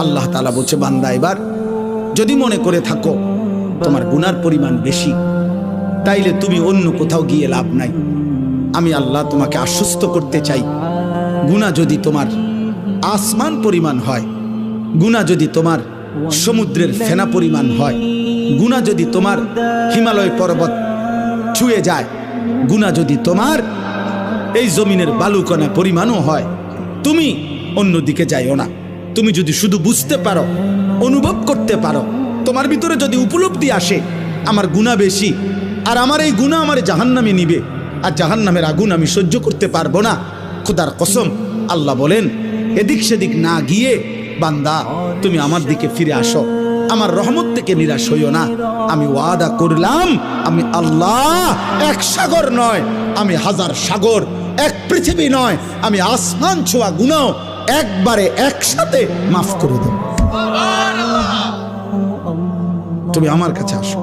আল্লাহ তাআলা বলছে, বান্দা এবার যদি মনে করে থাকো তোমার গুনার পরিমাণ বেশি, তাইলে তুমি অন্য কোথাও গিয়ে লাভ নাই। আমি আল্লাহ তোমাকে আশ্বস্ত করতে চাই, গুনাহ যদি তোমার আসমান পরিমাণ হয়, গুনাহ যদি তোমার সমুদ্রের ফেনা পরিমাণ হয়, গুনাহ যদি তোমার হিমালয় পর্বত ছুঁয়ে যায়, গুনাহ যদি তোমার এই জমিনের বালুকণা পরিমাণও হয়, তুমি অন্যদিকে যাইও না। তুমি যদি শুধু বুঝতে পারো, অনুভব করতে পারো, তোমার ভিতরে যদি উপলব্ধি আসে আমার গুনাহ বেশি, আর আমার এই গুনাহ আমার জাহান্নামে নিবে, আর জাহান্নামের আগুন আমি সহ্য করতে পারবো না, খোদার কসম আল্লাহ বলেন এদিক সেদিক না গিয়ে বান্দা তুমি আমার দিকে ফিরে আসো, আমার রহমত থেকে নিরাশ হইও না। আমি ওয়াদা করলাম, আমি আল্লাহ এক সাগর নয়, আমি হাজার সাগর, এক পৃথিবী নয়, আমি আসমান ছোঁয়া গুনাহ একবারে একসাথে মাফ করে দেব। তুমি আমার কাছে আসো।